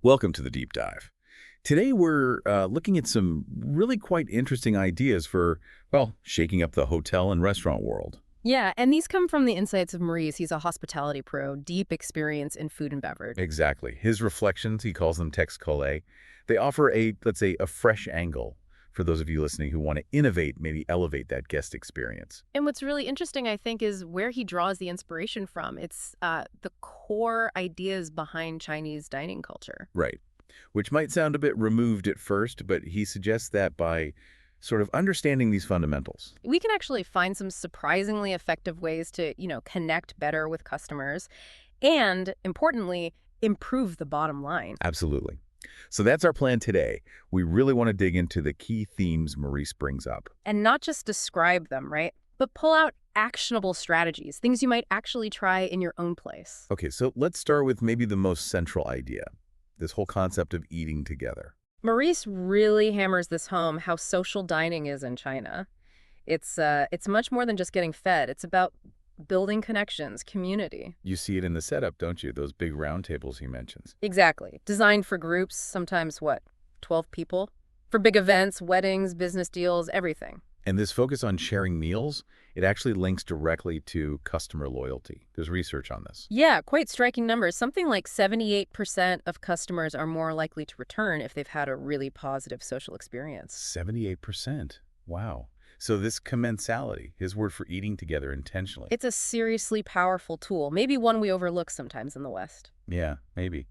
Welcome to the Deep Dive. Today we're looking at some really quite interesting ideas for, well, shaking up the hotel and restaurant world. Yeah, and these come from the insights of Maurice. He's a hospitality pro, deep experience in food and beverage. Exactly. His reflections, he calls them texte colle, they offer a, let's say, a fresh angle for those of you listening who want to innovate, maybe elevate that guest experience. And what's really interesting, I think, is where he draws the inspiration from. It's the core ideas behind Chinese dining culture. Right. Which might sound a bit removed at first, but he suggests that by sort of understanding these fundamentals. We can actually find some surprisingly effective ways to, connect better with customers and, importantly, improve the bottom line. Absolutely. So that's our plan today. We really want to dig into the key themes Maurice brings up. And not just describe them, right? But pull out actionable strategies, things you might actually try in your own place. Okay, so let's start with maybe the most central idea, this whole concept of eating together. Maurice really hammers this home, how social dining is in China. It's much more than just getting fed. It's about building connections, community. You see it in the setup, don't you? Those big round tables he mentions. Exactly. Designed for groups, sometimes what, 12 people? For big events, weddings, business deals, everything. And this focus on sharing meals, it actually links directly to customer loyalty. There's research on this. Yeah, quite striking numbers. Something like 78% of customers are more likely to return if they've had a really positive social experience. 78%. Wow. So this commensality, his word for eating together intentionally. It's a seriously powerful tool, maybe one we overlook sometimes in the West. Yeah, maybe.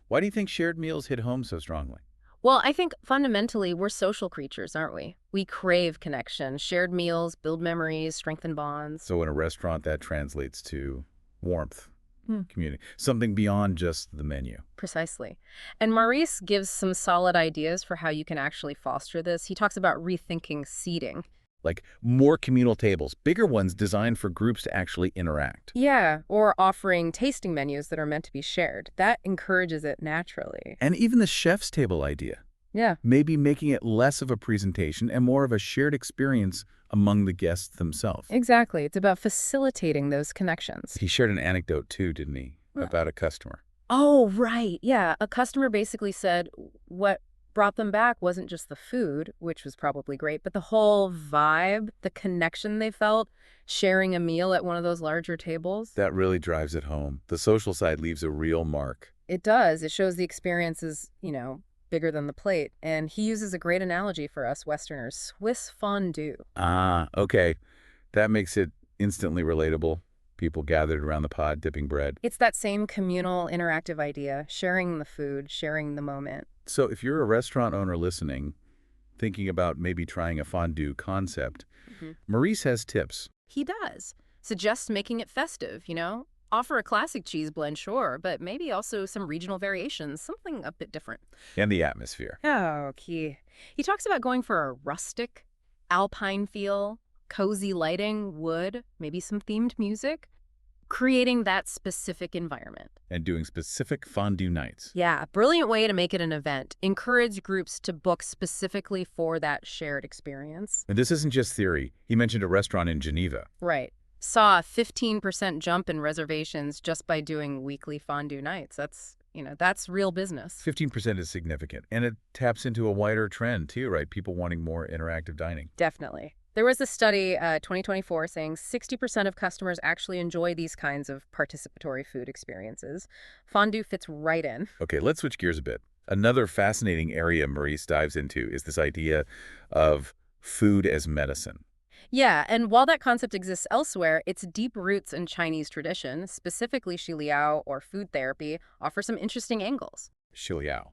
Why do you think shared meals hit home so strongly? Well, I think fundamentally we're social creatures, aren't we? We crave connection. Shared meals build memories, strengthen bonds. So in a restaurant, that translates to warmth, Hmm. community, something beyond just the menu. Precisely. And Maurice gives some solid ideas for how you can actually foster this. He talks about rethinking seating. Like more communal tables, bigger ones designed for groups to actually interact. Yeah, or offering tasting menus that are meant to be shared. That encourages it naturally. And even the chef's table idea, Yeah. maybe making it less of a presentation and more of a shared experience among the guests themselves. Exactly. It's about facilitating those connections. He shared an anecdote too, didn't he, Yeah. about a customer. Oh, right. Yeah. A customer basically said what brought them back wasn't just the food, which was probably great, but the whole vibe, the connection they felt, sharing a meal at one of those larger tables. That really drives it home. The social side leaves a real mark. It does. It shows the experience is, bigger than the plate. And he uses a great analogy for us Westerners, Swiss fondue. Ah, okay. That makes it instantly relatable. People gathered around the pot, dipping bread. It's that same communal, interactive idea, sharing the food, sharing the moment. So if you're a restaurant owner listening, thinking about maybe trying a fondue concept, Mhm. Maurice has tips. He does. Suggests making it festive, Offer a classic cheese blend, sure, but maybe also some regional variations, something a bit different. And the atmosphere. Oh, key. He talks about going for a rustic, alpine feel, cozy lighting, wood, maybe some themed music, creating that specific environment. And doing specific fondue nights. Yeah, brilliant way to make it an event. Encourage groups to book specifically for that shared experience. And this isn't just theory. He mentioned a restaurant in Geneva. Right. Saw a 15% jump in reservations just by doing weekly fondue nights. That's real business. 15% is significant. And it taps into a wider trend too, right? People wanting more interactive dining. Definitely. There was a study, 2024, saying 60% of customers actually enjoy these kinds of participatory food experiences. Fondue fits right in. Okay, let's switch gears a bit. Another fascinating area Maurice dives into is this idea of food as medicine. Yeah, and while that concept exists elsewhere, its deep roots in Chinese tradition, specifically Xiliao or food therapy, offer some interesting angles. Xiliao.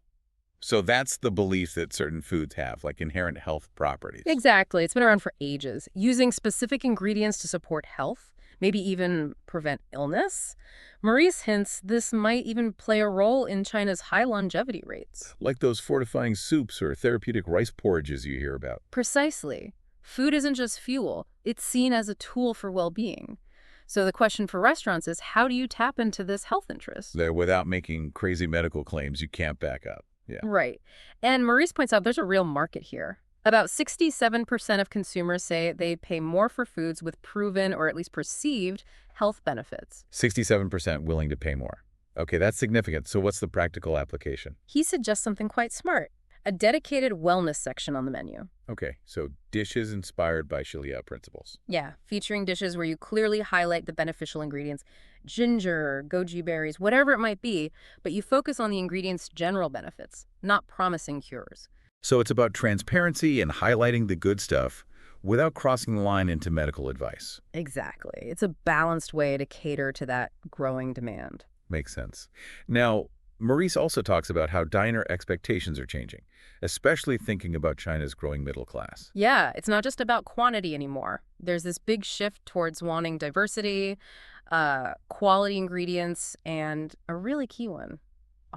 So that's the belief that certain foods have, like inherent health properties. Exactly. It's been around for ages. Using specific ingredients to support health, maybe even prevent illness. Maurice hints this might even play a role in China's high longevity rates. Like those fortifying soups or therapeutic rice porridges you hear about. Precisely. Food isn't just fuel. It's seen as a tool for well-being. So the question for restaurants is, how do you tap into this health interest? There, without making crazy medical claims you can't back up. Yeah. Right. And Maurice points out there's a real market here. About 67% of consumers say they pay more for foods with proven or at least perceived health benefits. 67% willing to pay more. Okay, that's significant. So what's the practical application? He suggests something quite smart, a dedicated wellness section on the menu. Okay, so dishes inspired by Sharia principles. Yeah, featuring dishes where you clearly highlight the beneficial ingredients, ginger, goji berries, whatever it might be, but you focus on the ingredients' general benefits, not promising cures. So it's about transparency and highlighting the good stuff without crossing the line into medical advice. Exactly. It's a balanced way to cater to that growing demand. Makes sense. Now, Maurice also talks about how diner expectations are changing, especially thinking about China's growing middle class. Yeah, it's not just about quantity anymore. There's this big shift towards wanting diversity, quality ingredients, and a really key one,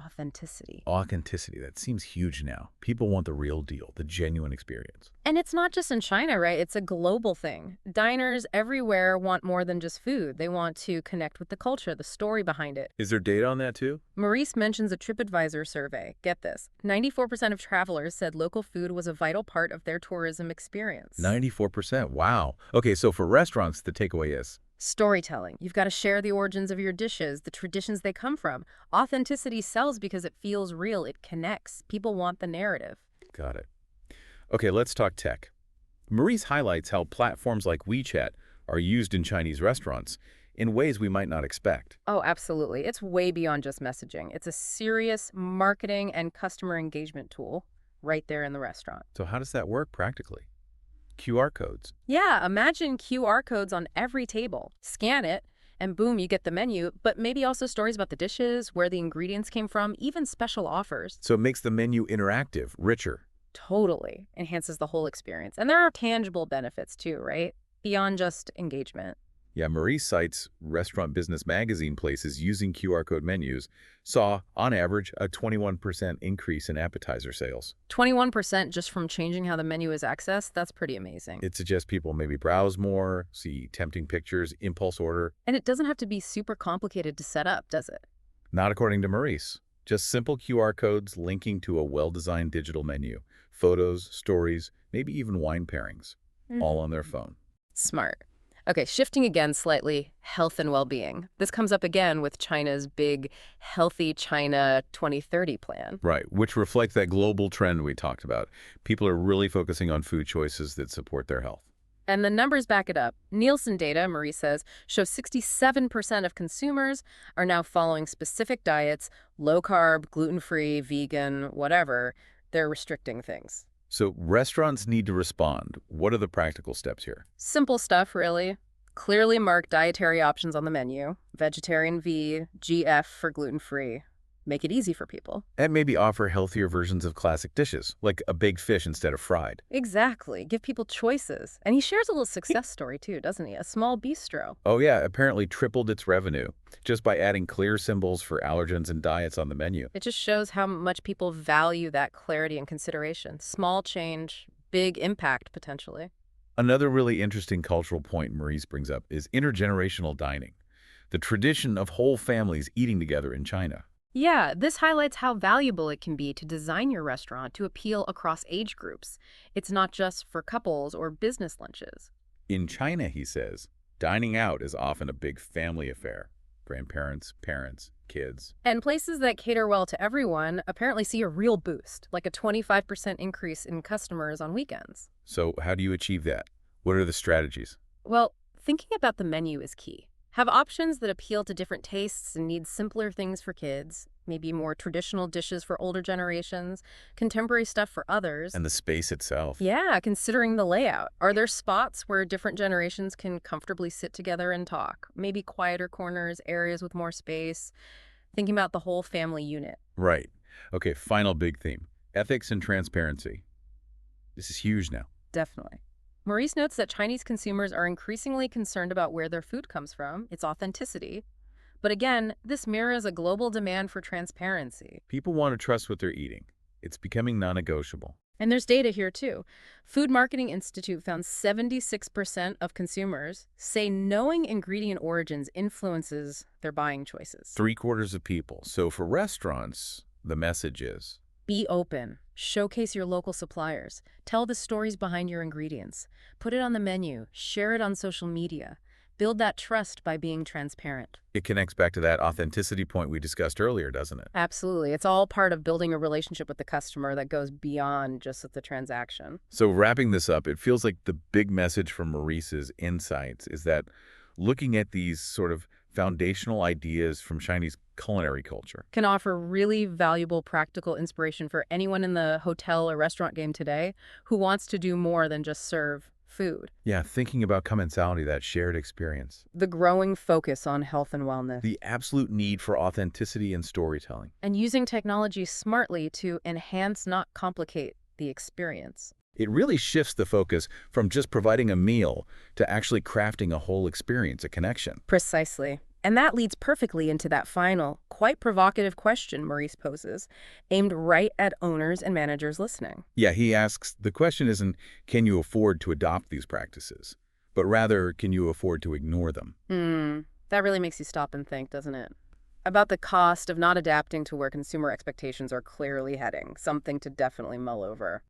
authenticity. Authenticity, that seems huge now. People want the real deal, the genuine experience. And it's not just in China, right? It's a global thing. Diners everywhere want more than just food. They want to connect with the culture, the story behind it. Is there data on that too? Maurice mentions a TripAdvisor survey. Get this. 94% of travelers said local food was a vital part of their tourism experience. 94%. Wow. Okay, so for restaurants, the takeaway is Storytelling. You've got to share the origins of your dishes, the traditions they come from. Authenticity sells because it feels real. It connects. People want the narrative. got it. Okay, let's talk tech. Maurice highlights how platforms like WeChat are used in Chinese restaurants in ways we might not expect. Oh, absolutely. It's way beyond just messaging. It's a serious marketing and customer engagement tool right there in the restaurant. So how does that work practically? QR codes. Yeah, imagine QR codes on every table. Scan it, and boom, you get the menu, but maybe also stories about the dishes, where the ingredients came from, even special offers. So it makes the menu interactive, richer. Totally enhances the whole experience. And there are tangible benefits too, right? Beyond just engagement. Yeah, Maurice cites Restaurant Business Magazine places using QR code menus saw, on average, a 21% increase in appetizer sales. 21% just from changing how the menu is accessed, that's pretty amazing. It suggests people maybe browse more, see tempting pictures, impulse order. And it doesn't have to be super complicated to set up, does it? Not according to Maurice. Just simple QR codes linking to a well-designed digital menu. Photos, stories, maybe even wine pairings, all on their phone. Smart. Okay, shifting again slightly, health and well-being. This comes up again with China's big Healthy China 2030 plan. Right, which reflects that global trend we talked about. People are really focusing on food choices that support their health. And the numbers back it up. Nielsen data, Marie says, shows 67% of consumers are now following specific diets, low-carb, gluten-free, vegan, whatever. They're restricting things. So restaurants need to respond. What are the practical steps here? Simple stuff, really. Clearly mark dietary options on the menu. Vegetarian V, GF for gluten-free. Make it easy for people. And maybe offer healthier versions of classic dishes, like a baked fish instead of fried. Exactly. Give people choices. And he shares a little success story, too, doesn't he? A small bistro. Oh yeah, apparently tripled its revenue just by adding clear symbols for allergens and diets on the menu. It just shows how much people value that clarity and consideration. Small change, big impact, potentially. Another really interesting cultural point Maurice brings up is intergenerational dining, the tradition of whole families eating together in China. Yeah, this highlights how valuable it can be to design your restaurant to appeal across age groups. It's not just for couples or business lunches. In China, he says, dining out is often a big family affair. Grandparents, parents, kids. And places that cater well to everyone apparently see a real boost, like a 25% increase in customers on weekends. So how do you achieve that? What are the strategies? Well, thinking about the menu is key. Have options that appeal to different tastes and need simpler things for kids, maybe more traditional dishes for older generations, contemporary stuff for others. And the space itself. Yeah, considering the layout. Are there spots where different generations can comfortably sit together and talk? Maybe quieter corners, areas with more space. Thinking about the whole family unit. Right. Okay, final big theme. Ethics and transparency. This is huge now. Definitely. Maurice notes that Chinese consumers are increasingly concerned about where their food comes from, its authenticity. But again, this mirrors a global demand for transparency. People want to trust what they're eating. It's becoming non-negotiable. And there's data here too. Food Marketing Institute found 76% of consumers say knowing ingredient origins influences their buying choices. 3/4 of people. So for restaurants, the message is, be open. Showcase your local suppliers. Tell the stories behind your ingredients. Put it on the menu. Share it on social media. Build that trust by being transparent. It connects back to that authenticity point we discussed earlier, doesn't it? Absolutely. It's all part of building a relationship with the customer that goes beyond just the transaction. So wrapping this up, it feels like the big message from Maurice's insights is that looking at these sort of foundational ideas from Chinese culinary culture. Can offer really valuable practical inspiration for anyone in the hotel or restaurant game today who wants to do more than just serve food. Yeah, thinking about commensality, that shared experience. The growing focus on health and wellness. The absolute need for authenticity and storytelling. And using technology smartly to enhance, not complicate, the experience. It really shifts the focus from just providing a meal to actually crafting a whole experience, a connection. Precisely. And that leads perfectly into that final, quite provocative question Maurice poses, aimed right at owners and managers listening. Yeah, he asks, the question isn't, can you afford to adopt these practices? But rather, can you afford to ignore them? That really makes you stop and think, doesn't it? About the cost of not adapting to where consumer expectations are clearly heading, something to definitely mull over.